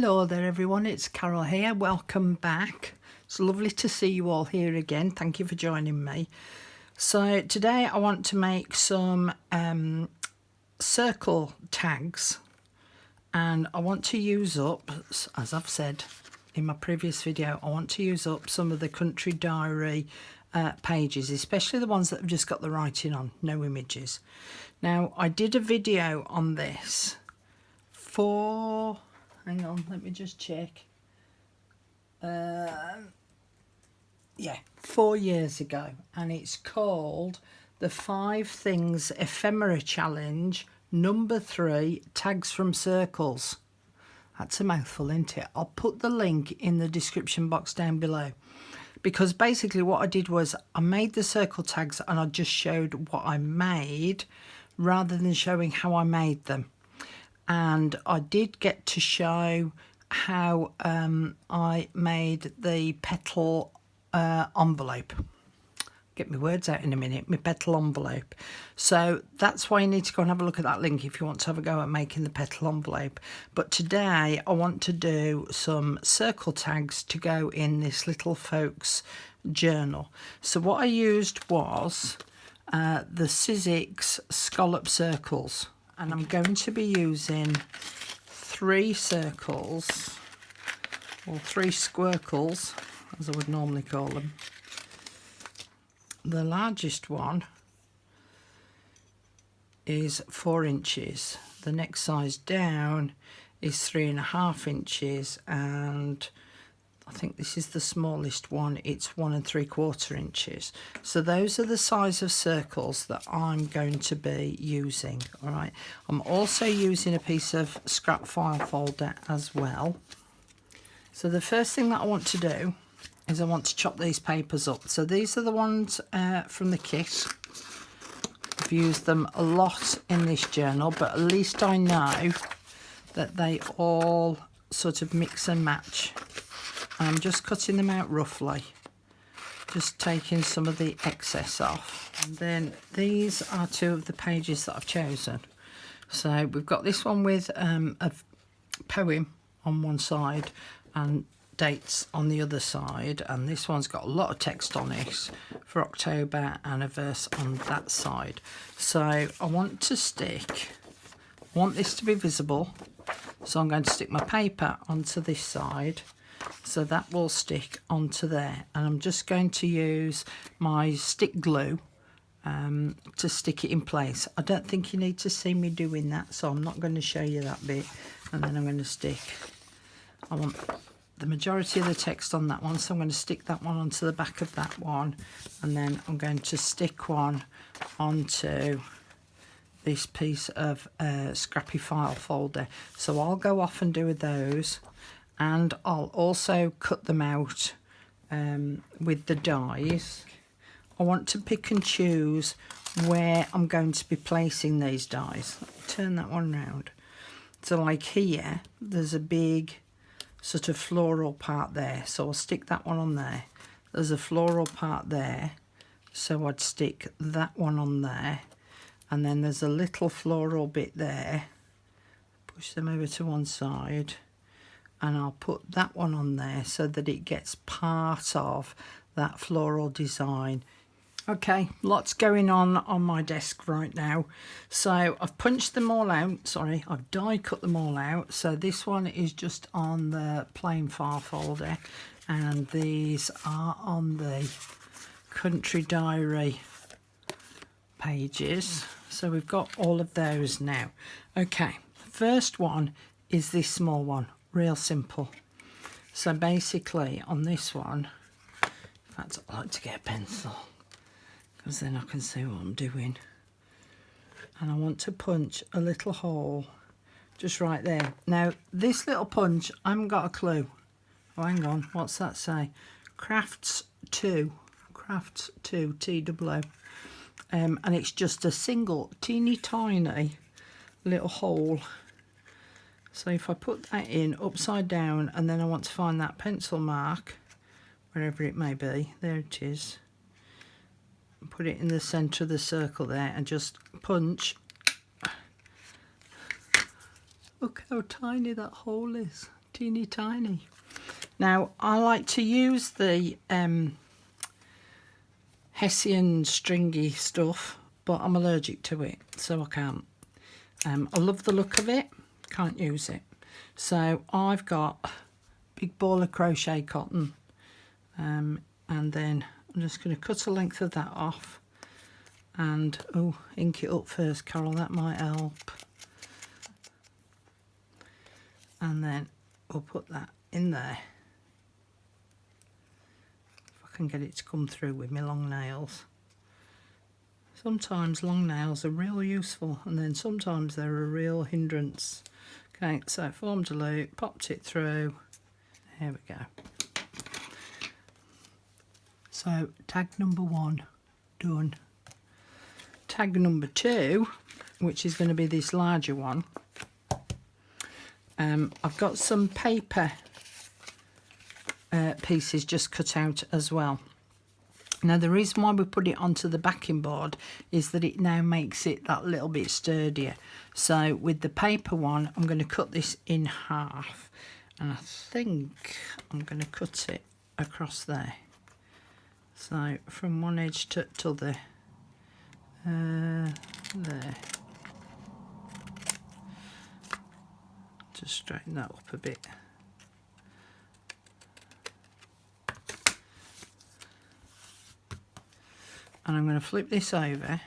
Hello there everyone, it's Carol here. Welcome back. It's lovely to see you all here again. Thank you for joining me. So today I want to make some circle tags, and I want to use up, as I've said in my previous video, I want to use up some of the country diary pages, especially the ones that have just got the writing on, no images. Now I did a video on this for, hang on, let me just check. Yeah, 4 years ago, and it's called the 5 Things Ephemera Challenge number 3, Tags from Circles. That's a mouthful, isn't it? I'll put the link in the description box down below, because basically what I did was I made the circle tags and I just showed what I made rather than showing how I made them. And I did get to show how I made the petal envelope. Get my words out in a minute, my petal envelope. So that's why you need to go and have a look at that link if you want to have a go at making the petal envelope. But today I want to do some circle tags to go in this little folks journal. So what I used was the Sizzix scallop circles, and I'm going to be using 3 circles, or 3 squircles as I would normally call them. The largest one is 4 inches, the next size down is 3.5 inches, and I think this is the smallest one, it's 1 3/4 inches. So those are the size of circles that I'm going to be using. All right, I'm also using a piece of scrap file folder as well. So the first thing that I want to do is I want to chop these papers up. So these are the ones from the kit. I've used them a lot in this journal, but at least I know that they all sort of mix and match. I'm just cutting them out roughly, just taking some of the excess off. And then these are 2 of the pages that I've chosen. So we've got this one with a poem on one side and dates on the other side, and this one's got a lot of text on it for October and a verse on that side. So I want this to be visible, so I'm going to stick my paper onto this side, so that will stick onto there, and I'm just going to use my stick glue to stick it in place. I don't think you need to see me doing that, so I'm not going to show you that bit. And then I'm going to stick, I want the majority of the text on that one, so I'm going to stick that one onto the back of that one, and then I'm going to stick one onto this piece of scrappy file folder. So I'll go off and do those, and I'll also cut them out with the dies. I want to pick and choose where I'm going to be placing these dies. Turn that one round. So like here, there's a big sort of floral part there, so I'll stick that one on there. There's a floral part there, so I'd stick that one on there, and then there's a little floral bit there. Push them over to one side, and I'll put that one on there so that it gets part of that floral design. Okay, lots going on my desk right now. So I've punched them all out, sorry, I've die cut them all out. So this one is just on the plain file folder, and these are on the country diary pages. So we've got all of those now. Okay, first one is this small one, real simple. So basically on this one, in fact I like to get a pencil, because then I can see what I'm doing. And I want to punch a little hole just right there. Now this little punch, I haven't got a clue. Oh, hang on, what's that say? Crafts 2, T-O-O. And it's just a single teeny tiny little hole. So if I put that in upside down, and then I want to find that pencil mark, wherever it may be, there it is. Put it in the centre of the circle there, and just punch. Look how tiny that hole is. teeny tiny. Now I like to use the Hessian stringy stuff, but I'm allergic to it, so I can't. I love the look of it, can't use it. So I've got a big ball of crochet cotton, and then I'm just going to cut a length of that off and ink it up first, Carol, that might help. And then we'll put that in there. If I can get it to come through with my long nails. Sometimes long nails are real useful, and then sometimes they're a real hindrance. Okay, so formed a loop, popped it through. Here we go. So tag number 1 done. Tag number 2, which is going to be this larger one. I've got some paper pieces just cut out as well. Now the reason why we put it onto the backing board is that it now makes it that little bit sturdier. So with the paper one, I'm going to cut this in half, and I think I'm going to cut it across there. So from one edge to the there. Just straighten that up a bit. And I'm going to flip this over.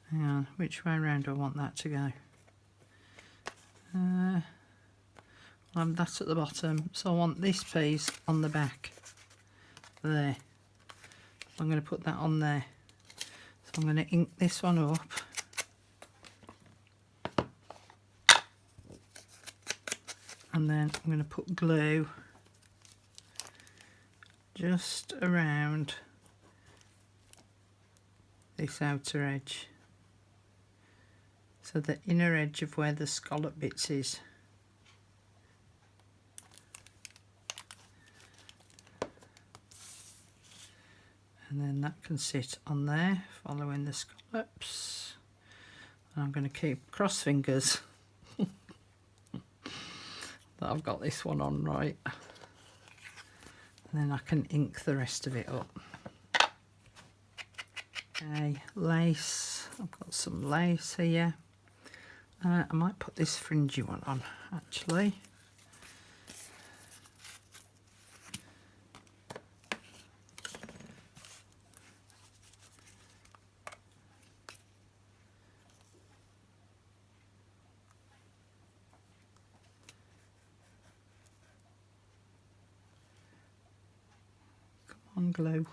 Hang on, which way around do I want that to go? That's at the bottom, so I want this piece on the back. There. I'm going to put that on there. So I'm going to ink this one up. And then I'm going to put glue just around this outer edge, so the inner edge of where the scallop bits is. And then that can sit on there following the scallops. And I'm going to keep cross fingers that I've got this one on right, and then I can ink the rest of it up. Okay, lace. I've got some lace here. I might put this fringy one on actually. Come on, glue.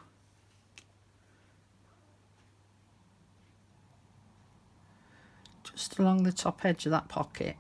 Just along the top edge of that pocket.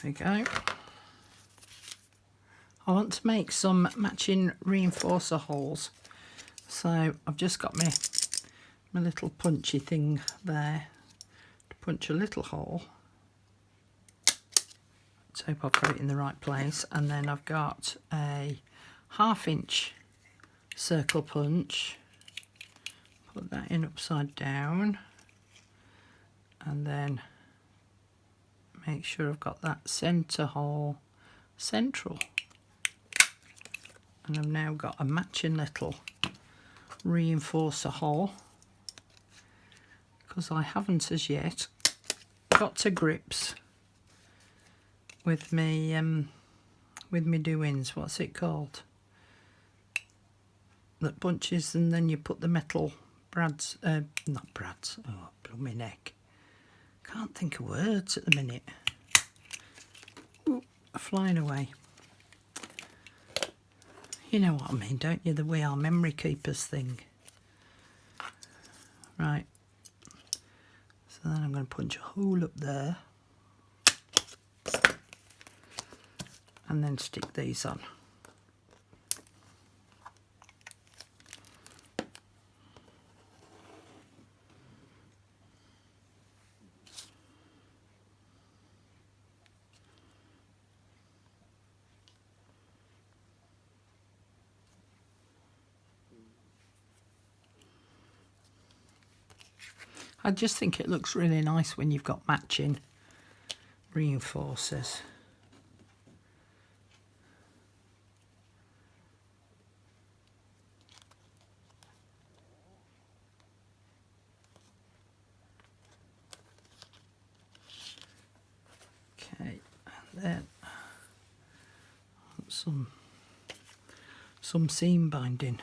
There we go. I want to make some matching reinforcer holes, so I've just got my little punchy thing there to punch a little hole. Let's hope I put it in the right place. And then I've got a 1/2 inch circle punch, put that in upside down, and then make sure I've got that centre hole central. And I've now got a matching little reinforcer hole, because I haven't as yet got to grips with me doings. What's it called? That bunches and then you put the metal brads, not brads, oh blow my neck. Can't think of words at the minute. Ooh, flying away. You know what I mean, don't you? The We Are Memory Keepers thing. Right. So then I'm going to punch a hole up there. and then stick these on. I just think it looks really nice when you've got matching reinforcers. Okay, and then some seam binding.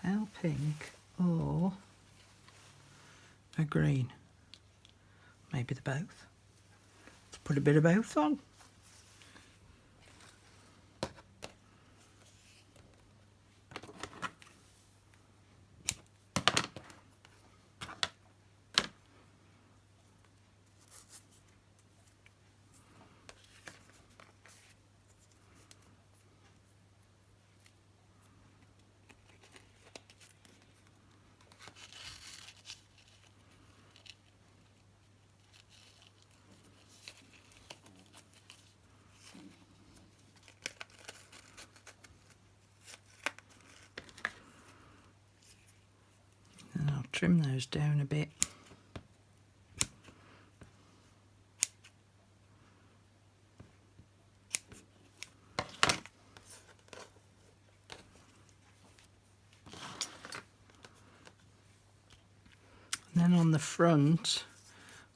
Pale pink or a green. Maybe the both. Let's put a bit of both on. And I'll trim those down a bit. And then on the front,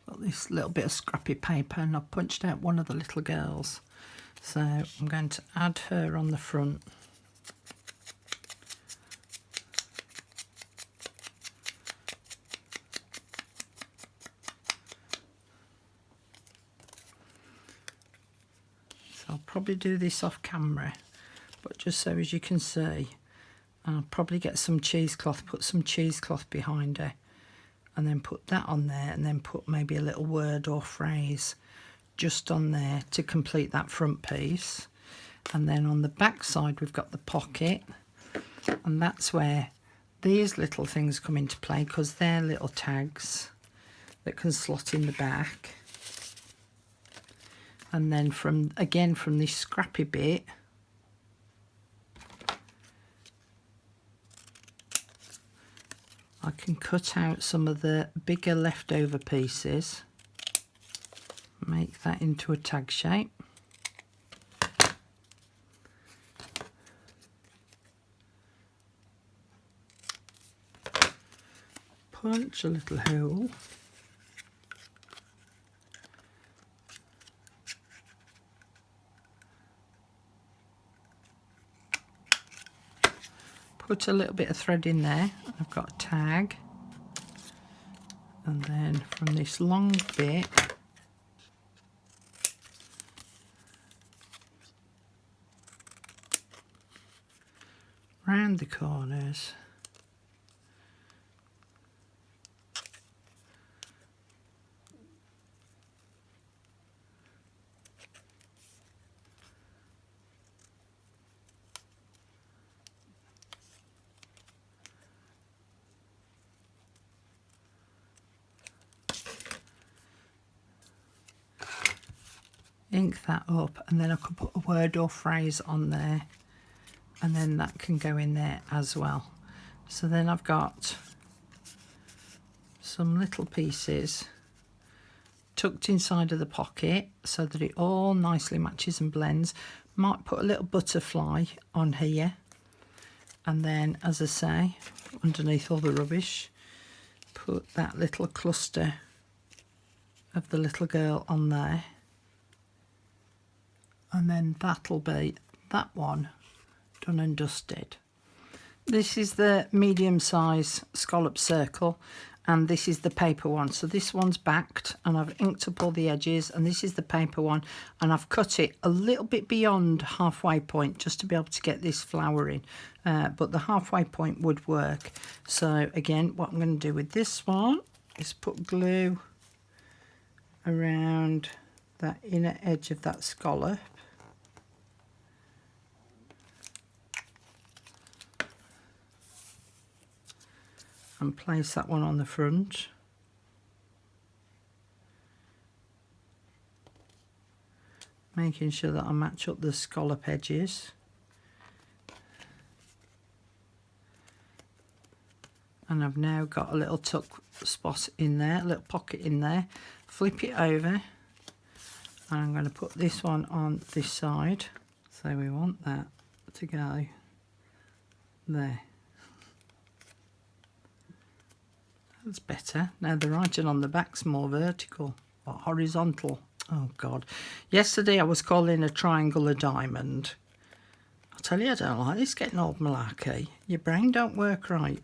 got this little bit of scrappy paper, and I've punched out one of the little girls. So I'm going to add her on the front. So I'll probably do this off camera, but just so as you can see, I'll probably get some cheesecloth, put some cheesecloth behind her, and then put that on there, and then put maybe a little word or phrase just on there to complete that front piece. And then on the back side we've got the pocket, and that's where these little things come into play, because they're little tags that can slot in the back. And then from this scrappy bit, I can cut out some of the bigger leftover pieces, make that into a tag shape. Punch a little hole. Put a little bit of thread in there. I've got a tag. And then from this long bit, round the corners, ink that up, and then I could put a word or phrase on there, and then that can go in there as well. So then I've got some little pieces tucked inside of the pocket so that it all nicely matches and blends. Might put a little butterfly on here, and then, as I say, underneath all the rubbish, put that little cluster of the little girl on there. And then that'll be that one done and dusted. This is the medium size scallop circle, and this is the paper one. So this one's backed, and I've inked up all the edges, and this is the paper one, and I've cut it a little bit beyond halfway point just to be able to get this flowering, but the halfway point would work. So again, what I'm going to do with this one is put glue around that inner edge of that scallop. And place that one on the front. Making sure that I match up the scallop edges. And I've now got a little tuck spot in there, a little pocket in there. Flip it over, and I'm going to put this one on this side. So we want that to go there. That's better. Now the writing on the back's more vertical or horizontal. Oh God. Yesterday I was calling a triangle a diamond. I'll tell you, I don't like this getting old malarkey. Your brain don't work right.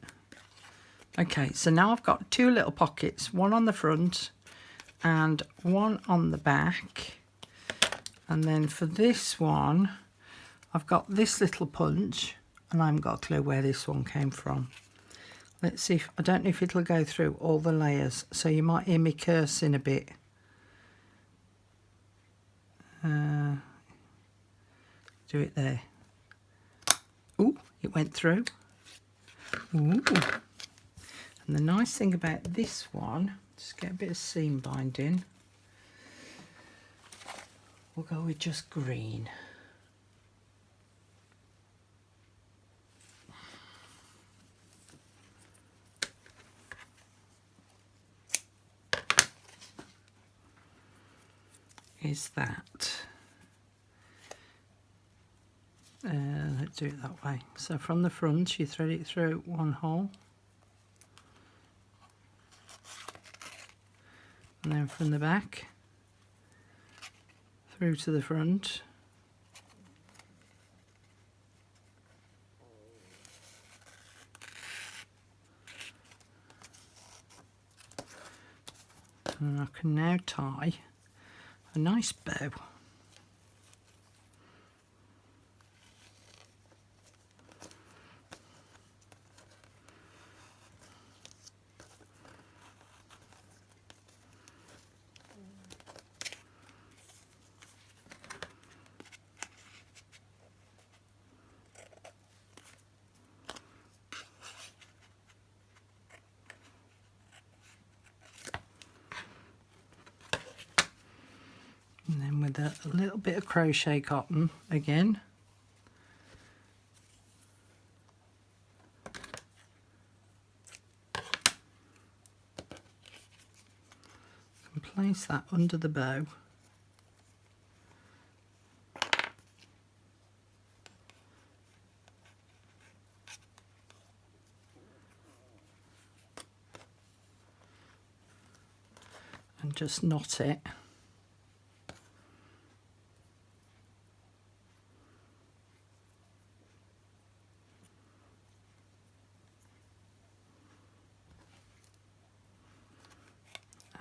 Okay, so now I've got two little pockets, one on the front and one on the back. And then for this one, I've got this little punch, and I haven't got a clue where this one came from. Let's see if, I don't know if it'll go through all the layers, so you might hear me cursing a bit. Do it there. Ooh, it went through. Ooh. And the nice thing about this one, just get a bit of seam binding. We'll go with just green. Is that. Let's do it that way. So from the front you thread it through one hole, and then from the back through to the front, and I can now tie a nice bow. And then with a little bit of crochet cotton again, and place that under the bow. And just knot it.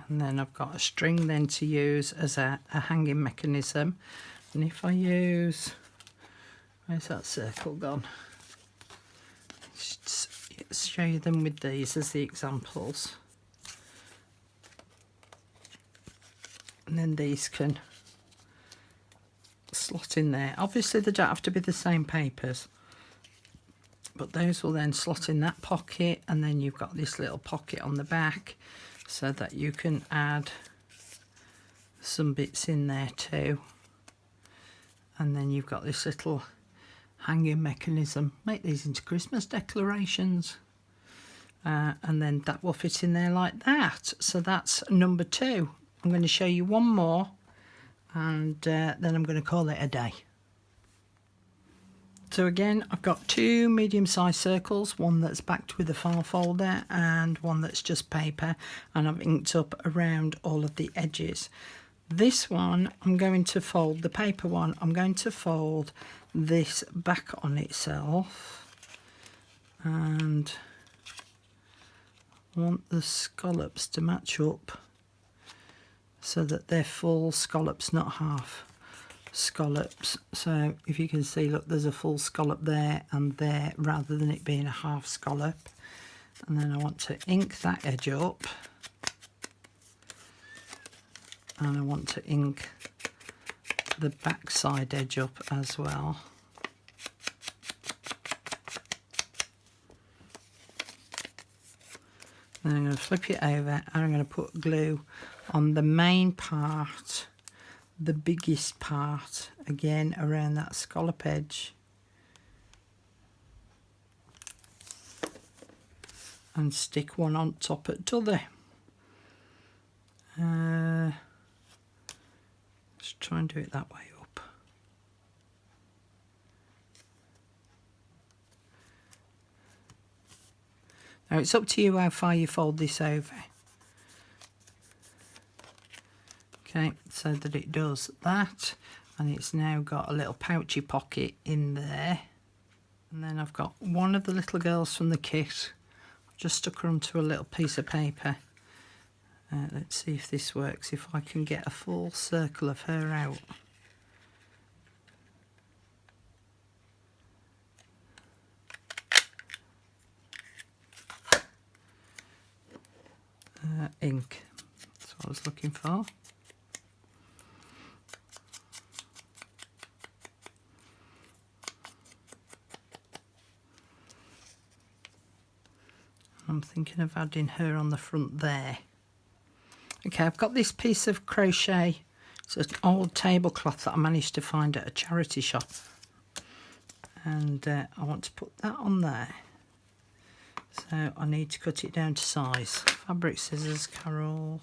And then I've got a string then to use as a hanging mechanism. And if I use, where's that circle gone? Let's show you them with these as the examples. And then these can slot in there. Obviously they don't have to be the same papers, but those will then slot in that pocket, and then you've got this little pocket on the back so that you can add some bits in there too. And then you've got this little hanging mechanism. Make these into Christmas decorations. And then that will fit in there like that. So that's number 2. I'm going to show you one more, and then I'm going to call it a day. So again, I've got 2 medium-sized circles, one that's backed with a file folder and one that's just paper, and I've inked up around all of the edges. This one, I'm going to fold, the paper one, I'm going to fold this back on itself, and I want the scallops to match up so that they're full scallops, not half scallops. So if you can see, look, there's a full scallop there and there rather than it being a half scallop. And then I want to ink that edge up, and I want to ink the back side edge up as well. Then I'm going to flip it over and I'm going to put glue on the main part, the biggest part, again around that scallop edge. And stick one on top at t'other. Let's try and do it that way up. Now it's up to you how far you fold this over. Okay, so that it does that, and it's now got a little pouchy pocket in there. And then I've got one of the little girls from the kit. I've just stuck her onto a little piece of paper. Let's see if this works, if I can get a full circle of her out. Ink, that's what I was looking for. I'm thinking of adding her on the front there. Okay, I've got this piece of crochet. It's an old tablecloth that I managed to find at a charity shop. And I want to put that on there. So I need to cut it down to size. Fabric scissors, Carol.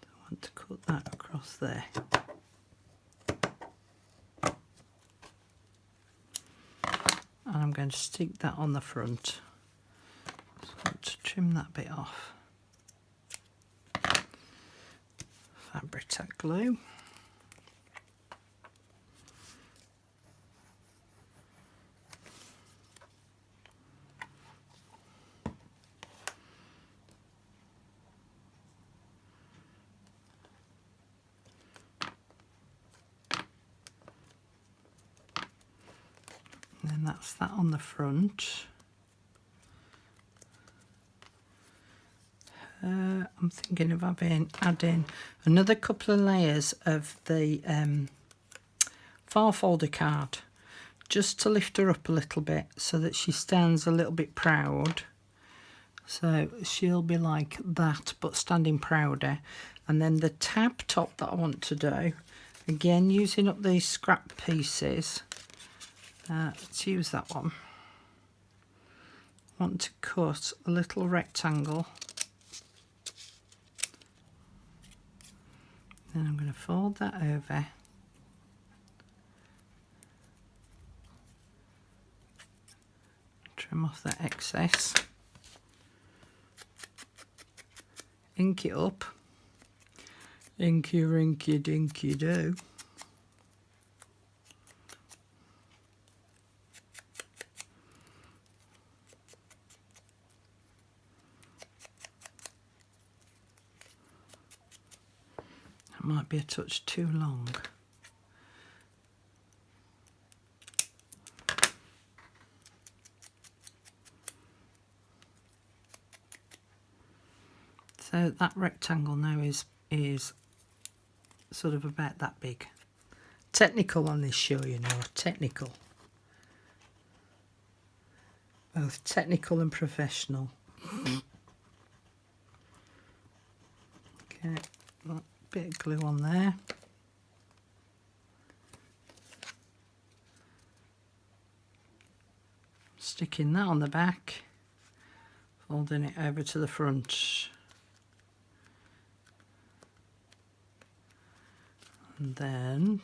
I want to cut that across there. And I'm going to stick that on the front. So I want to trim that bit off. Fabric tack glue. And then that's that on the front. I'm thinking of adding another couple of layers of the file folder card, just to lift her up a little bit so that she stands a little bit proud. So she'll be like that, but standing prouder. And then the tab top that I want to do, again using up these scrap pieces. Let's use that one. I want to cut a little rectangle. Then I'm going to fold that over. Trim off that excess. Ink it up. Inky rinky dinky do. Might be a touch too long. So that rectangle now is sort of about that big. Technical on this show, you know, technical. Both technical and professional. Okay. Bit of glue on there. Sticking that on the back, folding it over to the front. And then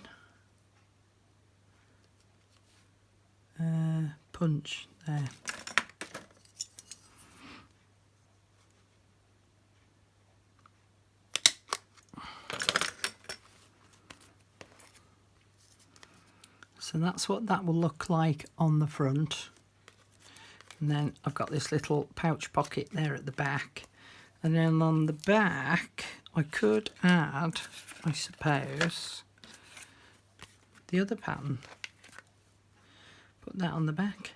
punch there. So that's what that will look like on the front. And then I've got this little pouch pocket there at the back. And then on the back, I could add, I suppose, the other pattern. Put that on the back.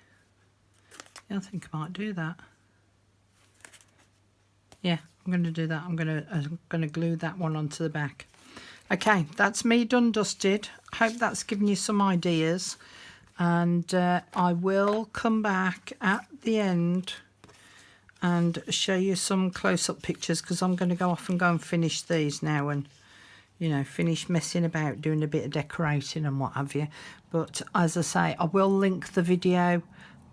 Yeah, I think I might do that. Yeah, I'm going to do that. I'm going to glue that one onto the back. Okay, that's me done dusted. Hope that's given you some ideas, and I will come back at the end and show you some close-up pictures, because I'm going to go off and go and finish these now, and you know, finish messing about doing a bit of decorating and what have you. But as I say, I will link the video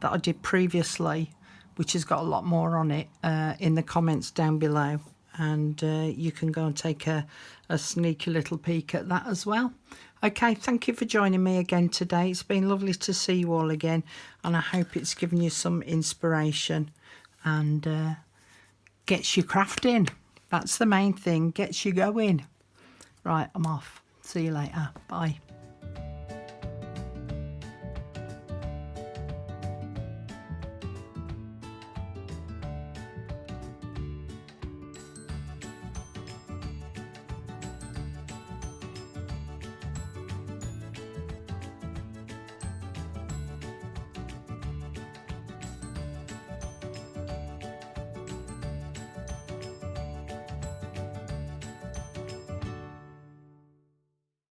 that I did previously, which has got a lot more on it, in the comments down below, and you can go and take a sneaky little peek at that as well. Okay, thank you for joining me again today. It's been lovely to see you all again, and I hope it's given you some inspiration and gets you crafting. That's the main thing, gets you going. Right, I'm off. See you later. Bye.